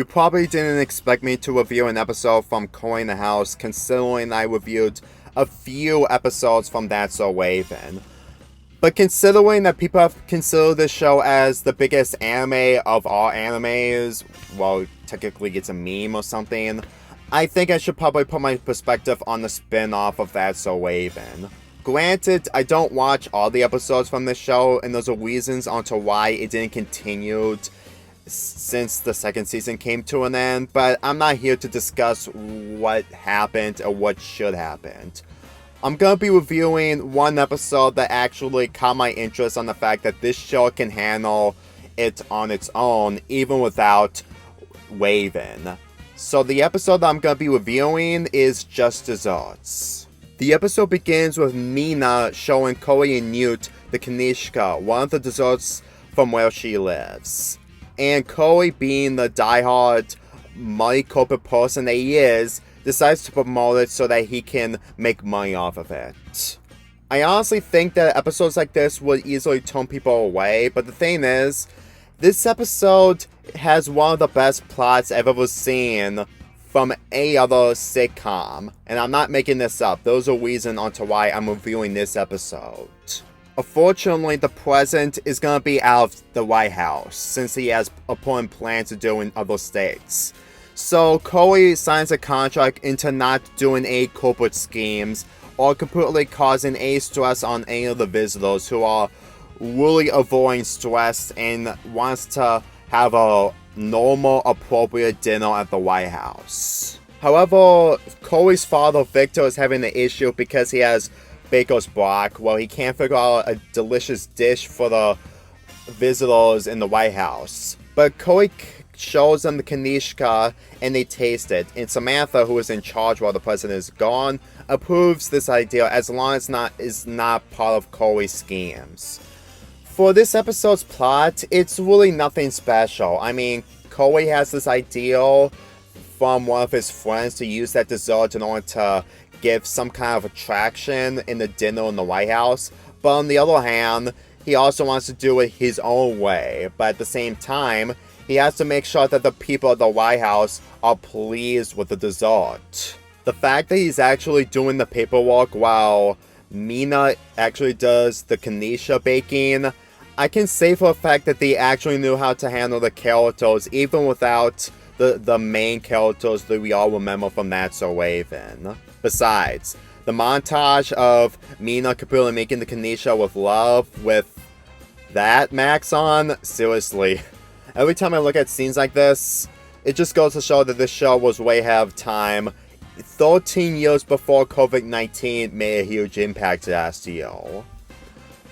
You probably didn't expect me to review an episode from Cory in the House, considering I reviewed a few episodes from That's So Raven. But considering that people have considered this show as the biggest anime of all animes, well, technically it's a meme or something, I think I should probably put my perspective on the spin-off of That's So Raven. Granted, I don't watch all the episodes from this show, and there's a reasons onto why it didn't continue since the second season came to an end, but I'm not here to discuss what happened or what should happen. I'm gonna be reviewing one episode that actually caught my interest on the fact that this show can handle it on its own, even without Raven. So the episode that I'm gonna be reviewing is Just Desserts. The episode begins with Mina showing Cory and Newt the Kanishka, one of the desserts from where she lives. And Cory, being the diehard money corporate person that he is, decides to promote it so that he can make money off of it. I honestly think that episodes like this would easily turn people away, but the thing is, this episode has one of the best plots I've ever seen from any other sitcom, and I'm not making this up. Those are reasons onto why I'm reviewing this episode. Unfortunately, the president is going to be out of the White House, since he has important plans to do in other states. So Cory signs a contract into not doing any corporate schemes, or completely causing any stress on any of the visitors who are really avoiding stress and wants to have a normal, appropriate dinner at the White House. However, Cory's father, Victor, is having an issue because he has baker's block. Well, he can't figure out a delicious dish for the visitors in the White House. But Cory shows them the Kanishka, and they taste it. And Samantha, who is in charge while the president is gone, approves this idea as long as it is not part of Cory's schemes. For this episode's plot, it's really nothing special. I mean, Cory has this idea from one of his friends to use that dessert in order to give some kind of attraction in the dinner in the White House. But on the other hand, he also wants to do it his own way. But at the same time, he has to make sure that the people at the White House are pleased with the dessert. The fact that he's actually doing the paperwork while Mina actually does the Kanisha baking, I can say for a fact that they actually knew how to handle the characters even without the main characters that we all remember from That's So Raven. Besides, the montage of Mina completely making the Kanisha with love with that Max on, seriously. Every time I look at scenes like this, it just goes to show that this show was way ahead of time. 13 years before COVID-19 made a huge impact last year.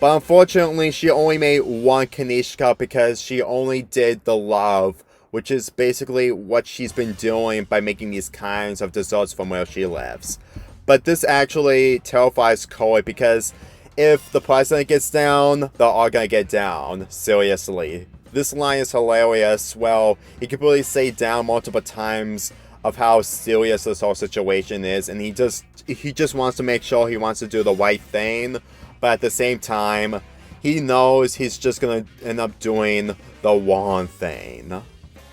But unfortunately, she only made one Kanishka because she only did the love, which is basically what she's been doing by making these kinds of desserts from where she lives. But this actually terrifies Cory because if the president gets down, they're all gonna get down. Seriously. This line is hilarious. Well, he could really say down multiple times of how serious this whole situation is, and he just wants to make sure he wants to do the right thing, but at the same time, he knows he's just gonna end up doing the wrong thing.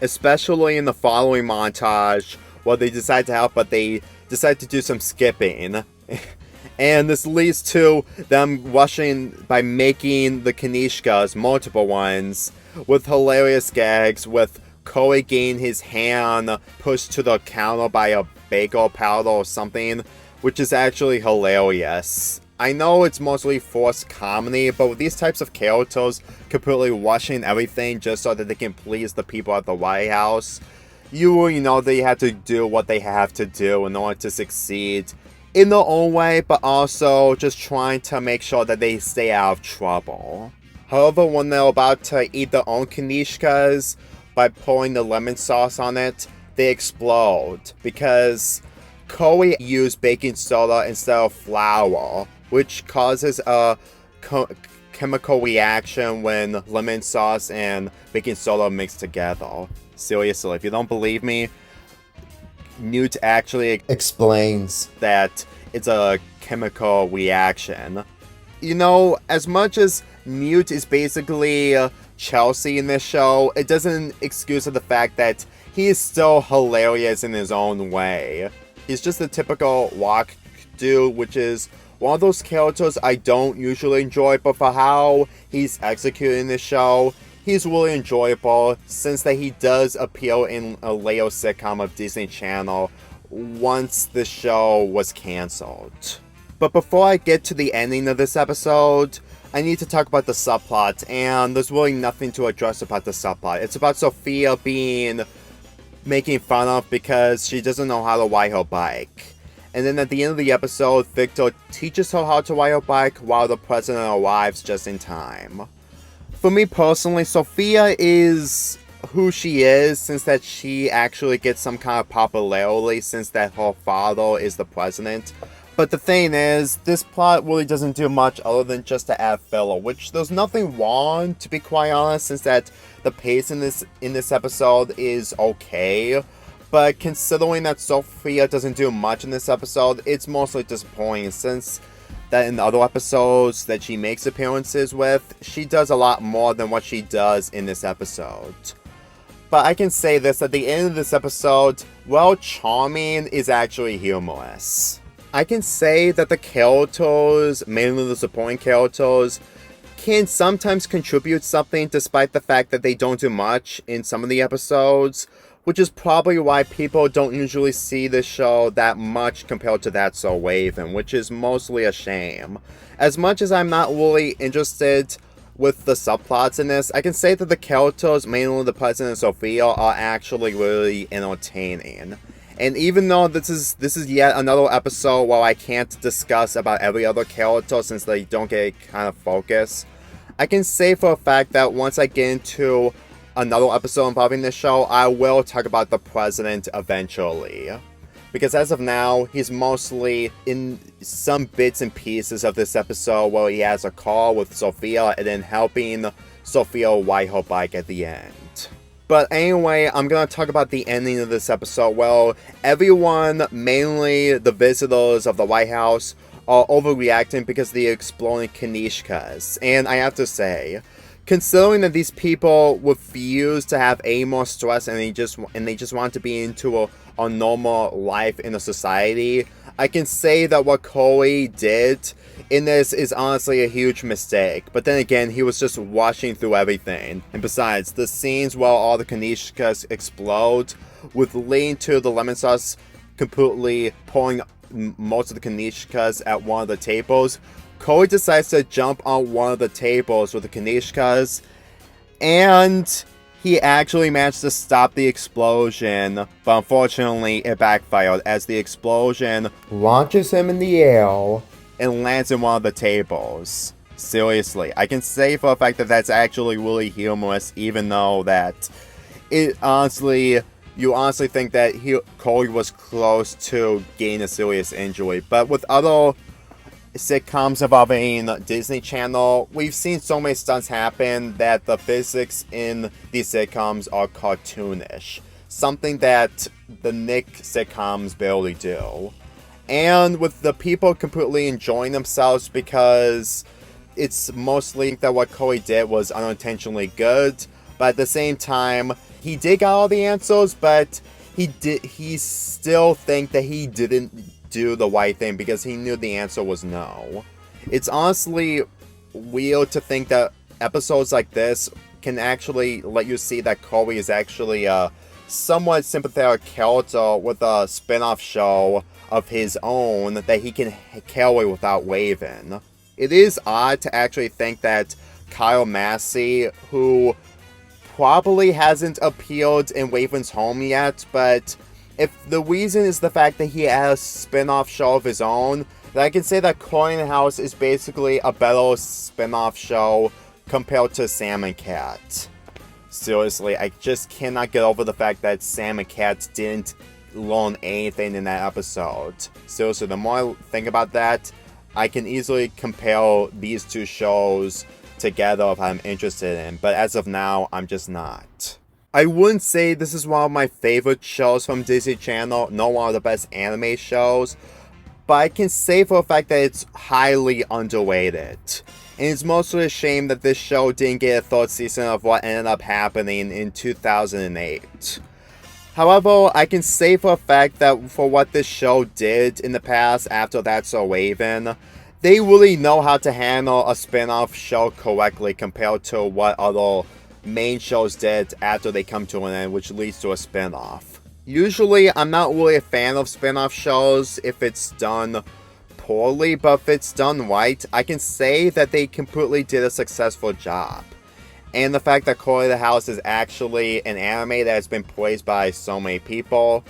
Especially in the following montage, where they decide to help, but they decide to do some skipping. And this leads to them rushing by making the Kanishkas, multiple ones, with hilarious gags, with Cory getting his hand pushed to the counter by a baker powder or something, which is actually hilarious. I know it's mostly forced comedy, but with these types of characters completely rushing everything just so that they can please the people at the White House, you already know they have to do what they have to do in order to succeed in their own way, but also just trying to make sure that they stay out of trouble. However, when they're about to eat their own Kanishkas by pouring the lemon sauce on it, they explode because Cory used baking soda instead of flour, which causes a chemical reaction when lemon sauce and baking soda mix together. Seriously, if you don't believe me, Newt actually explains that it's a chemical reaction. You know, as much as Newt is basically Chelsea in this show, it doesn't excuse the fact that he is still hilarious in his own way. He's just a typical walk dude, which is one of those characters I don't usually enjoy, but for how he's executing the show, he's really enjoyable, since that he does appear in a later sitcom of Disney Channel once the show was cancelled. But before I get to the ending of this episode, I need to talk about the subplot, and there's really nothing to address about the subplot. It's about Sophia being making fun of because she doesn't know how to ride her bike. And then at the end of the episode, Victor teaches her how to ride her bike while the president arrives just in time. For me personally, Sophia is who she is, since that she actually gets some kind of popularity since that her father is the president. But the thing is, this plot really doesn't do much other than just to add filler, which there's nothing wrong, to be quite honest, since that the pace in this episode is okay. But considering that Sophia doesn't do much in this episode, it's mostly disappointing, since that in other episodes that she makes appearances with, she does a lot more than what she does in this episode. But I can say this, at the end of this episode, well, Charming is actually humorous. I can say that the characters, mainly the supporting characters, can sometimes contribute something despite the fact that they don't do much in some of the episodes, which is probably why people don't usually see this show that much compared to That's So Raven, which is mostly a shame. As much as I'm not really interested with the subplots in this, I can say that the characters, mainly the president and Sophia, are actually really entertaining. And even though this is yet another episode where I can't discuss about every other character since they don't get kind of focus, I can say for a fact that once I get into another episode involving this show, I will talk about the president eventually. Because as of now, he's mostly in some bits and pieces of this episode where he has a call with Sophia and then helping Sophia ride her bike at the end. But anyway, I'm going to talk about the ending of this episode. Well, everyone, mainly the visitors of the White House, are overreacting because of the exploding Kanishkas. And I have to say, considering that these people refuse to have any more stress and they just want to be into a normal life in a society, I can say that what Cory did in this is honestly a huge mistake. But then again, he was just rushing through everything. And besides, the scenes where all the Kanishkas explode, with leading to the lemon sauce completely pouring most of the Kanishkas at one of the tables, Cory decides to jump on one of the tables with the Kanishkas, and he actually managed to stop the explosion, but unfortunately it backfired as the explosion launches him in the air and lands in one of the tables. Seriously, I can say for a fact that that's actually really humorous, even though that you honestly think that Cory was close to getting a serious injury. But with other sitcoms involving Disney Channel, we've seen so many stunts happen that the physics in these sitcoms are cartoonish. Something that the Nick sitcoms barely do. And with the people completely enjoying themselves because it's mostly that what Cory did was unintentionally good, but at the same time, he did get all the answers, but he still think that he didn't do the right thing because he knew the answer was no. It's honestly weird to think that episodes like this can actually let you see that Cory is actually a somewhat sympathetic character with a spin-off show of his own that he can carry without Raven. It is odd to actually think that Kyle Massey, who probably hasn't appeared in Raven's home yet, but if the reason is the fact that he has a spin-off show of his own, then I can say that Cory in the House is basically a better spin-off show compared to Sam and Cat. Seriously, I just cannot get over the fact that Sam and Cat didn't learn anything in that episode. Seriously, the more I think about that, I can easily compare these two shows together if I'm interested in, but as of now, I'm just not. I wouldn't say this is one of my favorite shows from Disney Channel, nor one of the best anime shows, but I can say for a fact that it's highly underrated. And it's mostly a shame that this show didn't get a third season of what ended up happening in 2008. However, I can say for a fact that for what this show did in the past after That's So Raven, they really know how to handle a spin-off show correctly compared to what other main shows did after they come to an end, which leads to a spin-off. Usually, I'm not really a fan of spin-off shows if it's done poorly, but if it's done right, I can say that they completely did a successful job. And the fact that Cory the House is actually an anime that has been praised by so many people.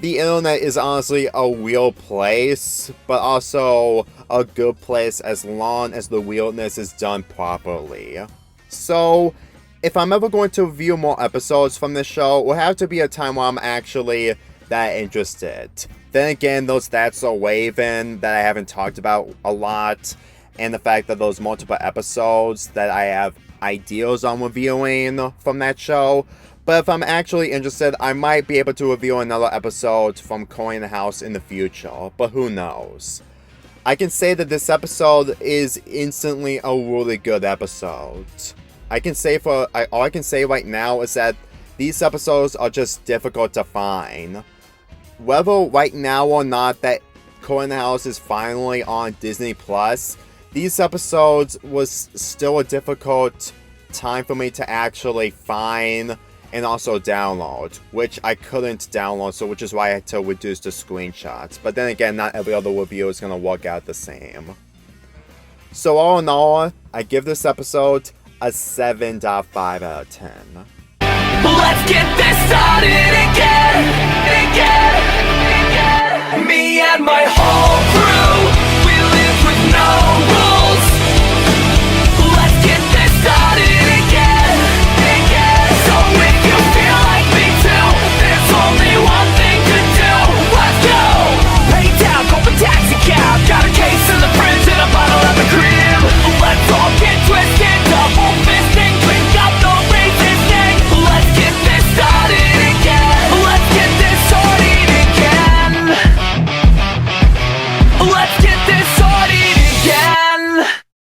The internet is honestly a real place, but also a good place as long as the weirdness is done properly. So, if I'm ever going to review more episodes from this show, it will have to be a time where I'm actually that interested. Then again, those That's So Raven that I haven't talked about a lot, and the fact that those multiple episodes that I have ideas on reviewing from that show. But if I'm actually interested, I might be able to review another episode from Cory the House in the future, but who knows. I can say that this episode is instantly a really good episode. All I can say right now is that these episodes are just difficult to find. Whether right now or not that Cory the House is finally on Disney Plus, these episodes was still a difficult time for me to actually find and also download, which I couldn't download, so which is why I had to reduce the screenshots. But then again, not every other review is going to work out the same. So all in all, I give this episode a 7.5 out of 10. Let's get this started again. Me and my whole crew.